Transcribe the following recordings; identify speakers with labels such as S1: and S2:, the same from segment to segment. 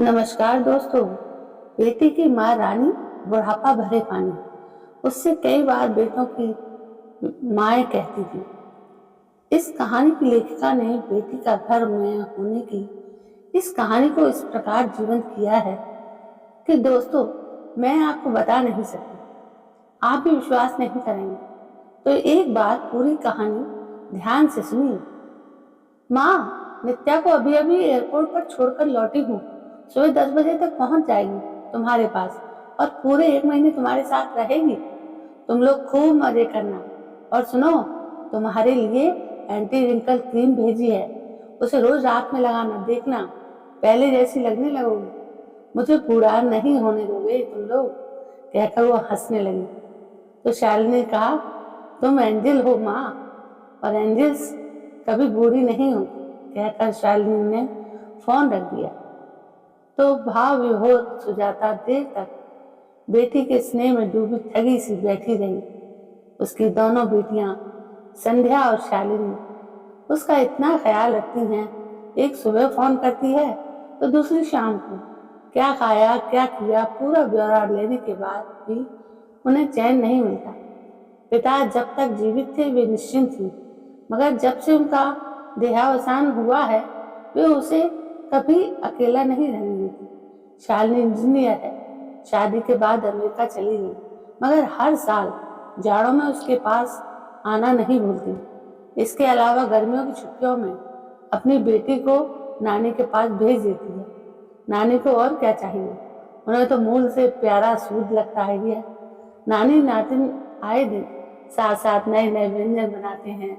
S1: नमस्कार दोस्तों। बेटी की माँ रानी, बुढ़ापा भरे पानी। उससे कई बार बेटों की माएँ कहती थी। इस कहानी की लेखिका ने बेटी का घर में होने की इस कहानी को इस प्रकार जीवंत किया है कि दोस्तों, मैं आपको बता नहीं सकती, आप भी विश्वास नहीं करेंगे। तो एक बार पूरी कहानी ध्यान से सुनिए। माँ, नित्या को अभी अभी एयरपोर्ट पर छोड़कर लौटी हूँ। सुबह 10 बजे तक पहुंच जाएगी तुम्हारे पास और पूरे 1 महीने तुम्हारे साथ रहेगी। तुम लोग खूब मजे करना। और सुनो, तुम्हारे लिए एंटी रिंकल क्रीम भेजी है, उसे रोज रात में लगाना, देखना पहले जैसी लगने लगोगी। मुझे बूढ़ा नहीं होने दोगे तुम लोग, कहकर वो हंसने लगी। तो शालिनी ने कहा, तुम एंजल हो माँ, और एंजल्स कभी बूढ़ी नहीं होती, कहकर शालिनी ने फोन रख दिया। तो भाव विभोर सुजाता देर तक बेटी के स्नेह में डूबी ठगी सी बैठी रही। उसकी दोनों बेटियां संध्या और शालिनी उसका इतना ख्याल रखती हैं। एक सुबह फोन करती है तो दूसरी शाम को। क्या खाया, क्या किया, पूरा ब्यौरा लेने के बाद भी उन्हें चैन नहीं मिलता। पिता जब तक जीवित थे वे निश्चिंत थी, मगर जब से उनका देहावसान हुआ है वे उसे कभी अकेला नहीं रहने देती। शालिनी इंजीनियर है, शादी के बाद अमेरिका चली गई, मगर हर साल जाड़ों में उसके पास आना नहीं भूलती। इसके अलावा गर्मियों की छुट्टियों में अपनी बेटी को नानी के पास भेज देती है। नानी को और क्या चाहिए, उन्हें तो मूल से प्यारा सूद लगता है। ये नानी नातिन आए दिन साथ साथ नए नए व्यंजन बनाते हैं,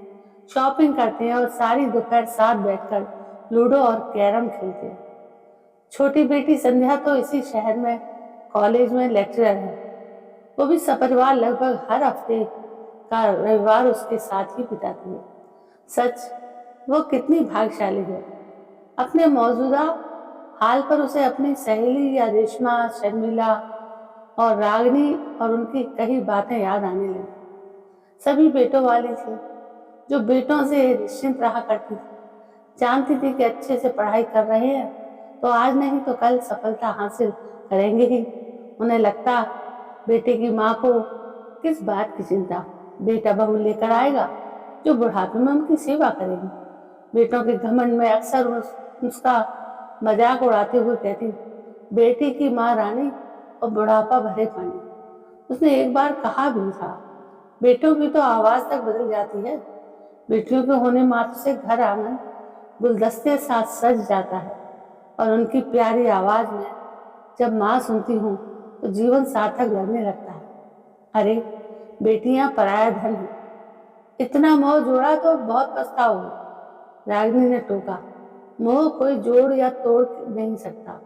S1: शॉपिंग करते हैं और सारी दोपहर साथ बैठकर लूडो और कैरम खेलते हैं। छोटी बेटी संध्या तो इसी शहर में कॉलेज में लेक्चरर है। वो भी सपरिवार लगभग हर हफ्ते का रविवार उसके साथ ही बिताती है। सच, वो कितनी भाग्यशाली है। अपने मौजूदा हाल पर उसे अपनी सहेली या रेशमा, शर्मिला और रागिनी और उनकी कई बातें याद आने लगी। सभी बेटों वाली थी, जो बेटों से निश्चिंत रहा करती थी। जानती थी कि अच्छे से पढ़ाई कर रहे हैं तो आज नहीं तो कल सफलता हासिल करेंगे ही। उन्हें लगता, बेटे की माँ को किस बात की चिंता, बेटा बहू लेकर आएगा जो बुढ़ापे में उनकी सेवा करेगी। बेटों के घमंड में अक्सर उसका मजाक उड़ाते हुए कहती, बेटी की माँ रानी और बुढ़ापा भरे पानी। उसने एक बार कहा भी था, बेटों की तो आवाज तक बदल जाती है। बेटियों के होने मात्र से घर आंगन गुलदस्ते साथ सज जाता है और उनकी प्यारी आवाज में जब माँ सुनती हूँ तो जीवन सार्थक लगने लगता है। अरे, बेटियां पराया धन है, इतना मोह जोड़ा तो बहुत पछताओगे, रागिनी ने टोका। मोह कोई जोड़ या तोड़ नहीं सकता।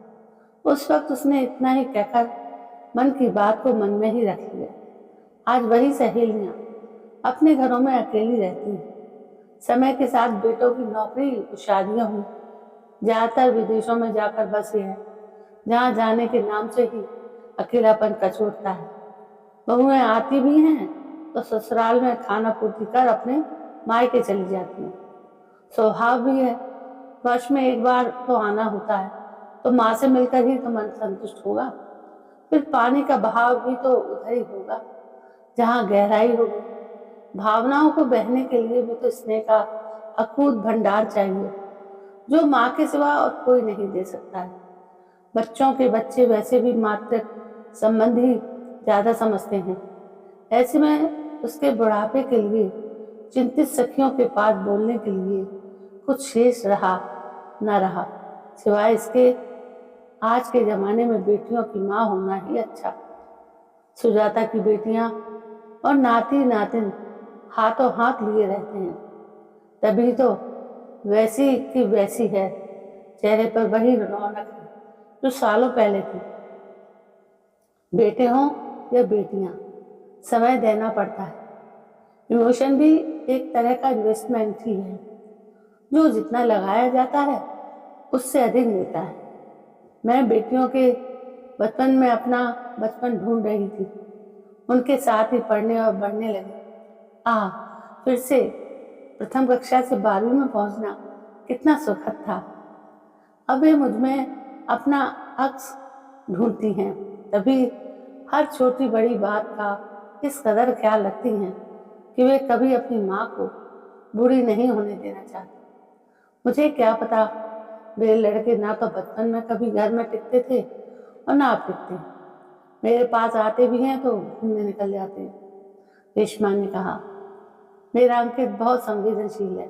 S1: उस वक्त उसने इतना ही कहकर मन की बात को मन में ही रख लिया। आज वही सहेलियां अपने घरों में अकेली रहती हैं। समय के साथ बेटों की नौकरी, शादियां हुई, ज्यादातर विदेशों में जाकर बसे हैं, जहां जाने के नाम से ही अकेलापन कचोटता है। बहुएं आती भी हैं तो ससुराल में खाना पूर्ति कर अपने मायके चली जाती हैं। स्वभाव भी है, वर्ष में एक बार तो आना होता है, तो माँ से मिलकर ही तो मन संतुष्ट होगा। फिर पानी का बहाव भी तो उधर ही होगा जहाँ गहराई होगी। भावनाओं को बहने के लिए भी तो स्नेह का अकूत भंडार चाहिए, जो माँ के सिवा और कोई नहीं दे सकता है। बच्चों के बच्चे वैसे भी मातृ संबंध ही ज्यादा समझते हैं। ऐसे में उसके बुढ़ापे के लिए चिंतित सखियों के पास बोलने के लिए कुछ शेष रहा न रहा, सिवाय इसके आज के जमाने में बेटियों की माँ होना ही अच्छा। सुजाता की बेटियां और नाती नातिन हाथों हाथ लिए रहते हैं, तभी तो वैसी की वैसी है, चेहरे पर वही रौनक है जो सालों पहले थी। बेटे हों या बेटियां, समय देना पड़ता है। इमोशन भी एक तरह का इन्वेस्टमेंट ही है, जो जितना लगाया जाता है उससे अधिक मिलता है। मैं बेटियों के बचपन में अपना बचपन ढूंढ रही थी, उनके साथ ही पढ़ने और बढ़ने लगी। फिर से प्रथम कक्षा से 12वीं में पहुंचना कितना सुखद था। अब वे मुझ में अपना अक्स ढूंढती हैं, तभी हर छोटी बड़ी बात का इस कदर ख्याल रखती हैं कि वे कभी अपनी माँ को बुरी नहीं होने देना चाहती। मुझे क्या पता, मेरे लड़के ना तो बचपन में कभी घर में टिकते थे और ना अब टिकते। मेरे पास आते भी हैं तो घूमने निकल जाते हैं। रेशमा ने कहा, मेरा अंकित बहुत संवेदनशील है।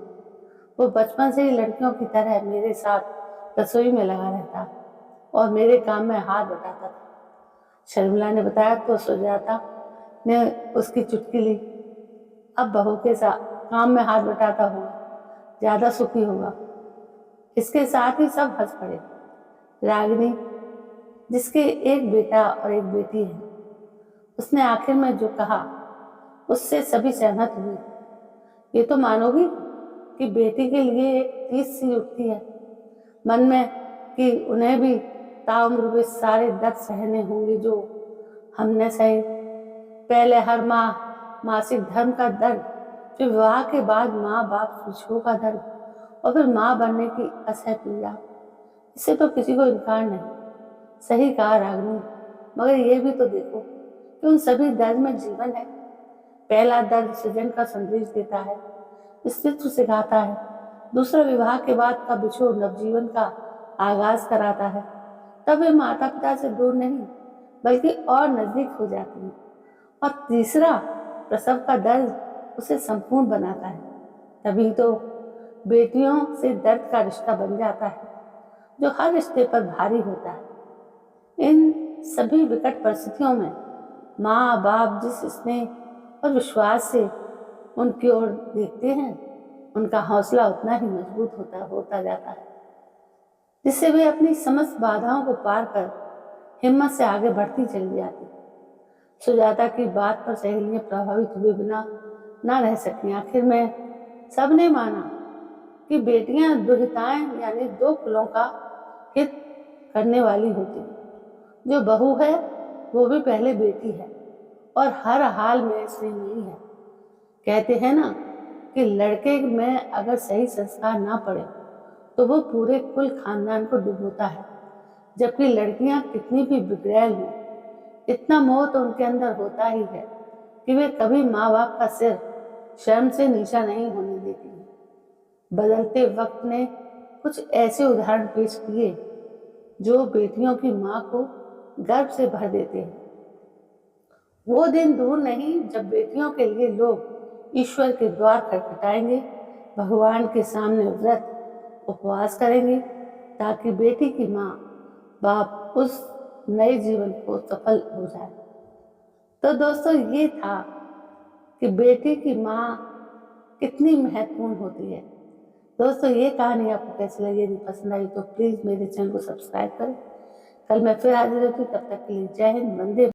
S1: वो बचपन से ही लड़कियों की तरह मेरे साथ रसोई में लगा रहता और मेरे काम में हाथ बटाता था। शर्मिला ने बताया तो सुजाता ने उसकी चुटकी ली। अब बहू के साथ काम में हाथ बटाता होगा, ज्यादा सुखी होगा। इसके साथ ही सब हंस पड़े। रागिनी, जिसके एक बेटा और एक बेटी है, उसने आखिर में जो कहा उससे सभी सहमत हुए। ये तो मानोगी कि बेटी के लिए एक टीस सी उठती है मन में कि उन्हें भी ताउम्र वे सारे दर्द सहने होंगे जो हमने सहे। पहले हर माह मासिक धर्म का दर्द, फिर विवाह के बाद माँ बाप पीछों का दर्द और फिर माँ बनने की असह पीड़ा। इससे तो किसी को इनकार नहीं। सही कहा रागिनी, मगर ये भी तो देखो कि उन सभी दर्द में जीवन है। पहला दर्द सृजन का संदेश देता है, अस्तित्व सिखाता है। दूसरा विवाह के बाद का बिछोड़ नवजीवन का आगाज कराता है। तब वे माता पिता से दूर नहीं बल्कि और नजदीक हो जाती हैं। और तीसरा प्रसव का दर्द उसे संपूर्ण बनाता है। तभी तो बेटियों से दर्द का रिश्ता बन जाता है जो हर रिश्ते पर भारी होता है। इन सभी विकट परिस्थितियों में माँ बाप जिस स्नेह और विश्वास से उनकी ओर देखते हैं, उनका हौसला उतना ही मजबूत होता जाता है, जिससे वे अपनी समस्त बाधाओं को पार कर हिम्मत से आगे बढ़ती चली जाती। सुजाता की बात पर सहेलियां प्रभावित हुए बिना ना रह सकी। आखिर में सबने माना कि बेटियां दुहिताएं यानी दो कुलों का हित करने वाली होती हैं। जो बहू है वो भी पहले बेटी है और हर हाल में स्नेही है। कहते हैं ना कि लड़के में अगर सही संस्कार ना पड़े तो वो पूरे कुल खानदान को डुबोता है, जबकि लड़कियां कितनी भी बिगड़ैल हों, इतना मोह तो उनके अंदर होता ही है कि वे कभी माँ बाप का सिर शर्म से नीचा नहीं होने देती हैं। बदलते वक्त ने कुछ ऐसे उदाहरण पेश किए जो बेटियों की माँ को गर्व से भर देते हैं। वो दिन दूर नहीं जब बेटियों के लिए लोग ईश्वर के द्वार खटखटाएंगे, भगवान के सामने व्रत उपवास करेंगे ताकि बेटी की माँ बाप उस नए जीवन को सफल हो जाए। तो दोस्तों, ये था कि बेटी की माँ कितनी महत्वपूर्ण होती है। दोस्तों, ये कहानी आपको कैसी लगी? यदि पसंद आई तो प्लीज मेरे चैनल को सब्सक्राइब करें। कल मैं फिर हाजिर होती, तब तक के लिए जय हिंद, वंदे